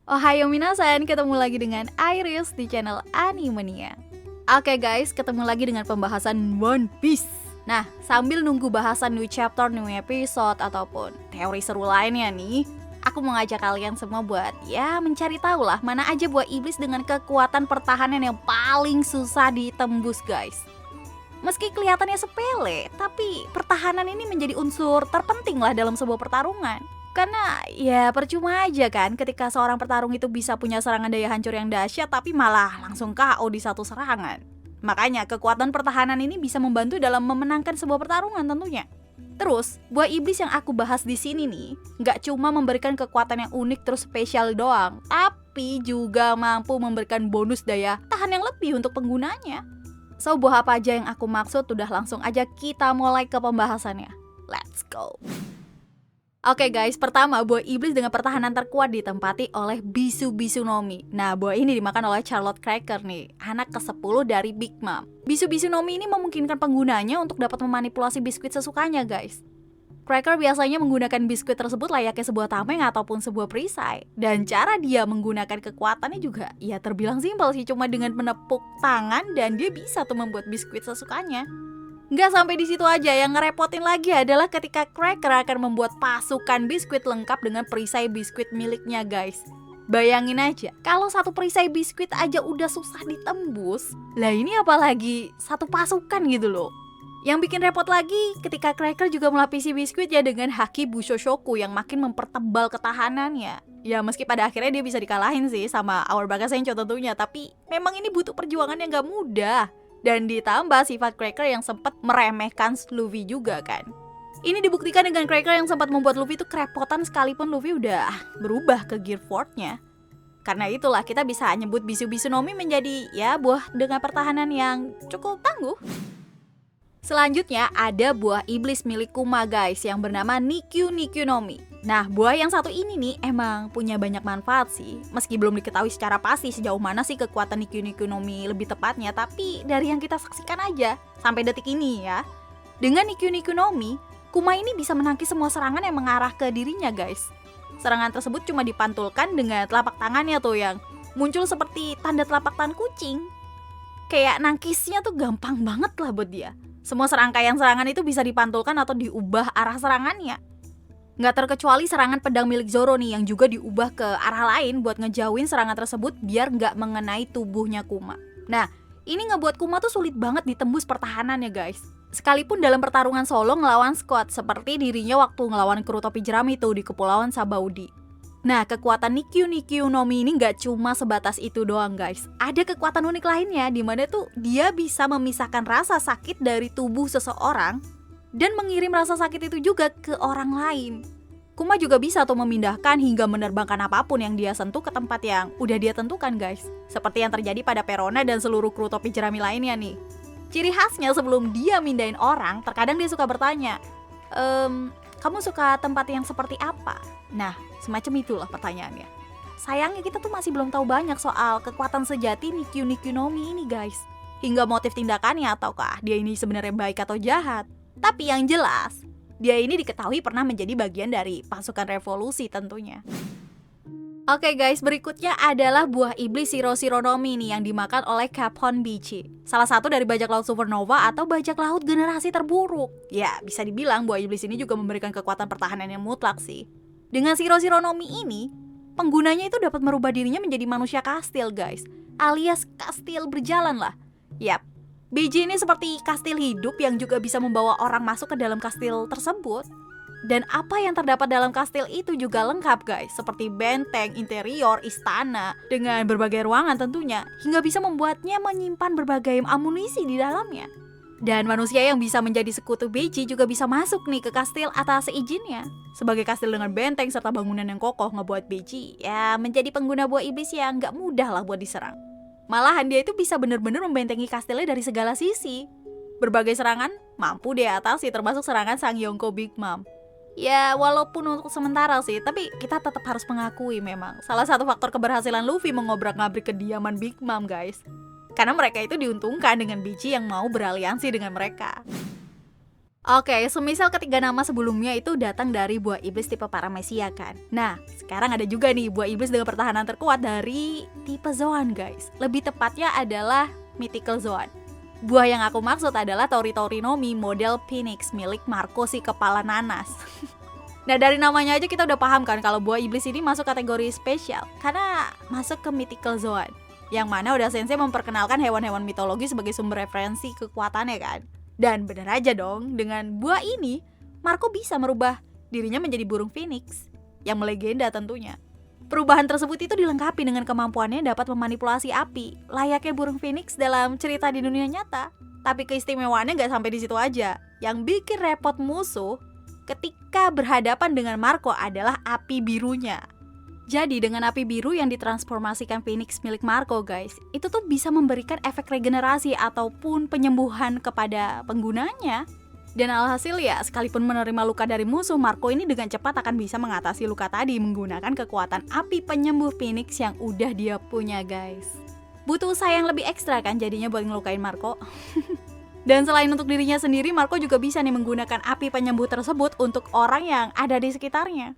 Ohayo minasan, ketemu lagi dengan Iris di channel Animania. Oke guys, ketemu lagi dengan pembahasan One Piece. Nah, sambil nunggu bahasan new chapter, new episode, ataupun teori seru lainnya nih, aku mau ngajak kalian semua buat mencari tahu lah mana aja buah iblis dengan kekuatan pertahanan yang paling susah ditembus guys. Meski kelihatannya sepele, tapi pertahanan ini menjadi unsur terpenting lah dalam sebuah pertarungan. Karena percuma aja kan ketika seorang petarung itu bisa punya serangan daya hancur yang dahsyat tapi malah langsung KO di satu serangan. Makanya kekuatan pertahanan ini bisa membantu dalam memenangkan sebuah pertarungan tentunya. Terus, buah iblis yang aku bahas di sini nih nggak cuma memberikan kekuatan yang unik terus spesial doang, tapi juga mampu memberikan bonus daya tahan yang lebih untuk penggunanya. So, buah apa aja yang aku maksud? Udah langsung aja kita mulai ke pembahasannya. Let's go! Oke guys, pertama buah iblis dengan pertahanan terkuat ditempati oleh Bisu no Mi. Nah, buah ini dimakan oleh Charlotte Cracker nih, anak ke-10 dari Big Mom. Bisu no Mi ini memungkinkan penggunanya untuk dapat memanipulasi biskuit sesukanya guys. Cracker biasanya menggunakan biskuit tersebut layaknya sebuah tameng ataupun sebuah perisai. Dan cara dia menggunakan kekuatannya juga terbilang simpel sih, cuma dengan menepuk tangan dan dia bisa tuh membuat biskuit sesukanya. Nggak sampai di situ aja, yang ngerepotin lagi adalah ketika Cracker akan membuat pasukan biskuit lengkap dengan perisai biskuit miliknya guys. Bayangin aja, kalau satu perisai biskuit aja udah susah ditembus, lah ini apalagi satu pasukan gitu loh. Yang bikin repot lagi ketika Cracker juga melapisi biskuit dengan Haki Bushoshoku yang makin mempertebal ketahanannya. Ya meski pada akhirnya dia bisa dikalahin sih sama Our Bakasencho tentunya, tapi memang ini butuh perjuangan yang gak mudah. Dan ditambah sifat Cracker yang sempat meremehkan Luffy juga kan. Ini dibuktikan dengan Cracker yang sempat membuat Luffy itu kerepotan sekalipun Luffy udah berubah ke Gear 4-nya. Karena itulah kita bisa nyebut Bisu no Mi menjadi buah dengan pertahanan yang cukup tangguh. Selanjutnya ada buah iblis milik Kuma guys yang bernama Nikyu no Mi. Nah, buah yang satu ini nih emang punya banyak manfaat sih. Meski belum diketahui secara pasti sejauh mana sih kekuatan Nikyu no Mi lebih tepatnya, tapi dari yang kita saksikan aja sampai detik ini ya. Dengan Nikyu no Mi, Kuma ini bisa menangkis semua serangan yang mengarah ke dirinya guys. Serangan tersebut cuma dipantulkan dengan telapak tangannya tuh yang muncul seperti tanda telapak tangan kucing. Kayak nangkisnya tuh gampang banget lah buat dia. Semua serangkaian serangan itu bisa dipantulkan atau diubah arah serangannya. Nggak terkecuali serangan pedang milik Zoro nih yang juga diubah ke arah lain buat ngejauhin serangan tersebut biar nggak mengenai tubuhnya Kuma. Nah, ini ngebuat Kuma tuh sulit banget ditembus pertahanannya guys. Sekalipun dalam pertarungan solo ngelawan squad seperti dirinya waktu ngelawan kru topi jerami tuh di Kepulauan Sabaudi. Nah, kekuatan Nikyu no Mi ini nggak cuma sebatas itu doang guys. Ada kekuatan unik lainnya di mana tuh dia bisa memisahkan rasa sakit dari tubuh seseorang dan mengirim rasa sakit itu juga ke orang lain. Kuma juga bisa tuh memindahkan hingga menerbangkan apapun yang dia sentuh ke tempat yang udah dia tentukan guys. Seperti yang terjadi pada Perona dan seluruh kru topi jerami lainnya nih. Ciri khasnya sebelum dia mindahin orang, terkadang dia suka bertanya, kamu suka tempat yang seperti apa? Nah, semacam itulah pertanyaannya. Sayangnya kita tuh masih belum tahu banyak soal kekuatan sejati Nikyu no Mi ini guys. Hingga motif tindakannya ataukah dia ini sebenarnya baik atau jahat. Tapi yang jelas, dia ini diketahui pernah menjadi bagian dari pasukan revolusi tentunya. Oke guys, berikutnya adalah buah iblis Shiro no Mi nih yang dimakan oleh Capone Bichi. Salah satu dari bajak laut supernova atau bajak laut generasi terburuk. Ya, bisa dibilang buah iblis ini juga memberikan kekuatan pertahanan yang mutlak sih. Dengan Shiro no Mi ini, penggunanya itu dapat merubah dirinya menjadi manusia kastil guys. Alias kastil berjalan lah. Yap, Biji ini seperti kastil hidup yang juga bisa membawa orang masuk ke dalam kastil tersebut. Dan apa yang terdapat dalam kastil itu juga lengkap guys, seperti benteng, interior, istana, dengan berbagai ruangan tentunya, hingga bisa membuatnya menyimpan berbagai amunisi di dalamnya. Dan manusia yang bisa menjadi sekutu Biji juga bisa masuk nih ke kastil atas seizinnya. Sebagai kastil dengan benteng serta bangunan yang kokoh ngebuat Biji menjadi pengguna buah iblis yang gak mudah lah buat diserang. Malahan dia itu bisa benar-benar membentengi kastilnya dari segala sisi. Berbagai serangan mampu dia atasi termasuk serangan Sang Yonko Big Mom. Ya walaupun untuk sementara sih, tapi kita tetap harus mengakui memang salah satu faktor keberhasilan Luffy mengobrak-ngabrik kediaman Big Mom guys. Karena mereka itu diuntungkan dengan Biji yang mau beraliansi dengan mereka. Oke, semisal ketiga nama sebelumnya itu datang dari buah iblis tipe Paramecia kan. Nah, sekarang ada juga nih buah iblis dengan pertahanan terkuat dari tipe Zoan guys. Lebih tepatnya adalah Mythical Zoan. Buah yang aku maksud adalah Tori-Tori-Nomi model Phoenix milik Marco si kepala nanas. Nah, dari namanya aja kita udah paham kan kalau buah iblis ini masuk kategori spesial karena masuk ke Mythical Zoan, yang mana udah sensei memperkenalkan hewan-hewan mitologi sebagai sumber referensi kekuatannya kan. Dan benar aja dong, dengan buah ini, Marco bisa merubah dirinya menjadi burung phoenix, yang melegenda tentunya. Perubahan tersebut itu dilengkapi dengan kemampuannya dapat memanipulasi api, layaknya burung phoenix dalam cerita di dunia nyata. Tapi keistimewaannya gak sampai di situ aja. Yang bikin repot musuh ketika berhadapan dengan Marco adalah api birunya. Jadi dengan api biru yang ditransformasikan Phoenix milik Marco guys, itu tuh bisa memberikan efek regenerasi ataupun penyembuhan kepada penggunanya. Dan alhasil ya, sekalipun menerima luka dari musuh, Marco ini dengan cepat akan bisa mengatasi luka tadi menggunakan kekuatan api penyembuh Phoenix yang udah dia punya guys. Butuh usaha yang lebih ekstra kan jadinya buat ngelukain Marco. Dan selain untuk dirinya sendiri, Marco juga bisa nih menggunakan api penyembuh tersebut untuk orang yang ada di sekitarnya.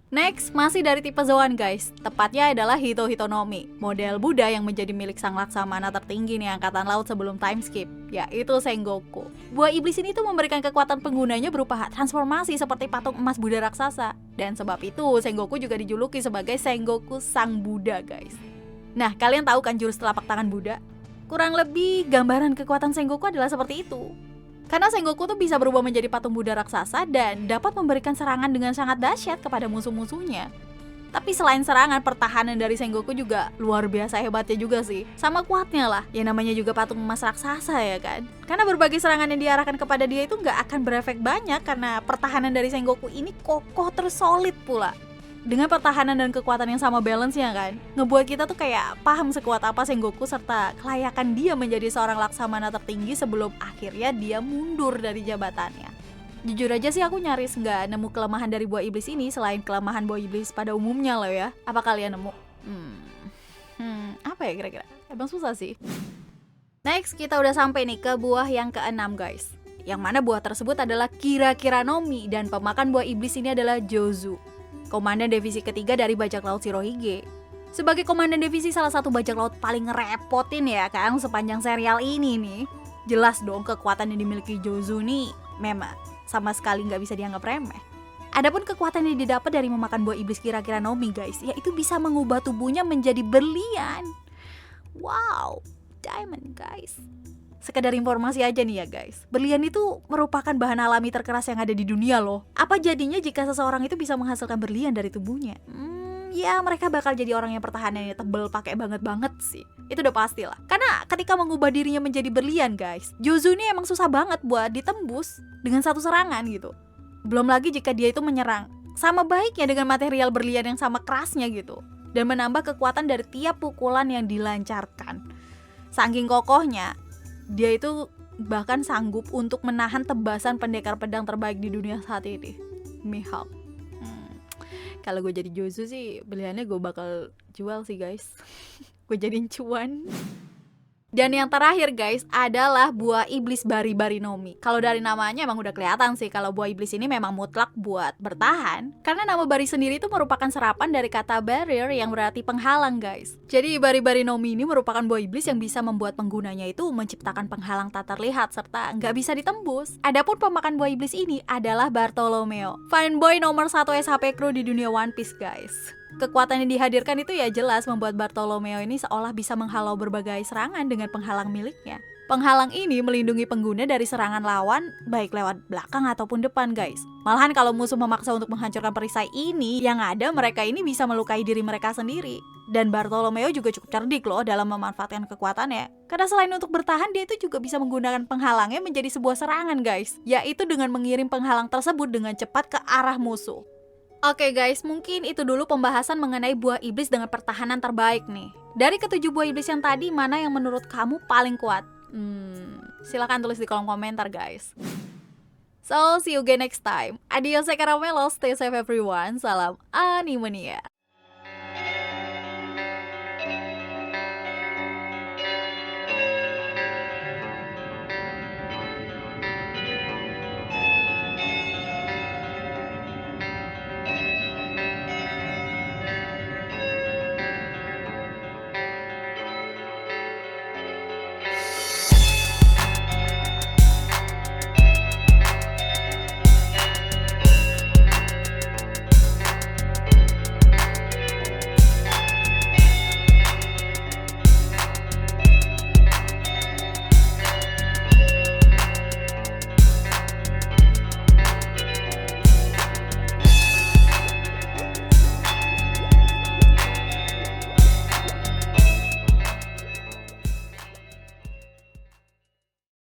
Next, masih dari tipe Zoan guys, tepatnya adalah Hito-Hitonomi, model Buddha yang menjadi milik sang laksamana tertinggi nih angkatan laut sebelum time skip, yaitu Sengoku. Buah iblis ini tuh memberikan kekuatan penggunanya berupa transformasi seperti patung emas Buddha raksasa. Dan sebab itu, Sengoku juga dijuluki sebagai Sengoku Sang Buddha guys. Nah, kalian tahu kan jurus telapak tangan Buddha? Kurang lebih gambaran kekuatan Sengoku adalah seperti itu. Karena Sengoku tuh bisa berubah menjadi patung Buddha raksasa dan dapat memberikan serangan dengan sangat dahsyat kepada musuh-musuhnya. Tapi selain serangan, pertahanan dari Sengoku juga luar biasa hebatnya juga sih. Sama kuatnya lah, ya namanya juga patung emas raksasa ya kan. Karena berbagai serangan yang diarahkan kepada dia itu nggak akan berefek banyak karena pertahanan dari Sengoku ini kokoh terus solid pula. Dengan pertahanan dan kekuatan yang sama balance-nya kan, ngebuat kita tuh kayak paham sekuat apa Sengoku serta kelayakan dia menjadi seorang laksamana tertinggi sebelum akhirnya dia mundur dari jabatannya. Jujur aja sih aku nyaris nggak nemu kelemahan dari buah iblis ini selain kelemahan buah iblis pada umumnya loh ya. Apa kalian nemu? Apa ya kira-kira? Emang susah sih. Next, kita udah sampai nih ke buah yang keenam guys. Yang mana buah tersebut adalah Kira-Kira-Nomi dan pemakan buah iblis ini adalah Jozu, komandan divisi ketiga dari bajak laut Shirohige. Sebagai komandan divisi salah satu bajak laut paling ngerepotin ya kan sepanjang serial ini nih. Jelas dong kekuatan yang dimiliki Jozu nih memang sama sekali nggak bisa dianggap remeh. Adapun kekuatan yang didapat dari memakan buah iblis Kira-Kira-Nomi guys, yaitu bisa mengubah tubuhnya menjadi berlian. Wow, diamond guys. Sekedar informasi aja nih ya guys, berlian itu merupakan bahan alami terkeras yang ada di dunia loh. Apa jadinya jika seseorang itu bisa menghasilkan berlian dari tubuhnya? Ya mereka bakal jadi orang yang pertahanannya tebel pakai banget sih. Itu udah pasti lah. Karena ketika mengubah dirinya menjadi berlian guys, Jozu ini emang susah banget buat ditembus dengan satu serangan gitu. Belum lagi jika dia itu menyerang, sama baiknya dengan material berlian yang sama kerasnya gitu. Dan menambah kekuatan dari tiap pukulan yang dilancarkan. Saking kokohnya, dia itu bahkan sanggup untuk menahan tebasan pendekar pedang terbaik di dunia saat ini, Mihawk. Kalau gue jadi Jozu sih, beliannya gue bakal jual sih guys. Gue jadiin cuan. Dan yang terakhir guys adalah buah iblis Bari-Bari-Nomi. Kalau dari namanya emang udah kelihatan sih kalau buah iblis ini memang mutlak buat bertahan. Karena nama Bari sendiri itu merupakan serapan dari kata barrier yang berarti penghalang guys. Jadi Bari-Bari-Nomi ini merupakan buah iblis yang bisa membuat penggunanya itu menciptakan penghalang tak terlihat serta nggak bisa ditembus. Adapun pemakan buah iblis ini adalah Bartolomeo, fanboy nomor 1 SHP Crew di dunia One Piece guys. Kekuatan yang dihadirkan itu ya jelas membuat Bartolomeo ini seolah bisa menghalau berbagai serangan dengan penghalang miliknya. Penghalang ini melindungi pengguna dari serangan lawan baik lewat belakang ataupun depan guys. Malahan kalau musuh memaksa untuk menghancurkan perisai ini, yang ada mereka ini bisa melukai diri mereka sendiri. Dan Bartolomeo juga cukup cerdik loh dalam memanfaatkan kekuatannya. Karena selain untuk bertahan, dia itu juga bisa menggunakan penghalangnya menjadi sebuah serangan guys. Yaitu dengan mengirim penghalang tersebut dengan cepat ke arah musuh. Oke guys, mungkin itu dulu pembahasan mengenai buah iblis dengan pertahanan terbaik nih. Dari ketujuh buah iblis yang tadi, mana yang menurut kamu paling kuat? Silakan tulis di kolom komentar guys. So, see you again next time. Adios, caramelos, stay safe everyone. Salam Animania.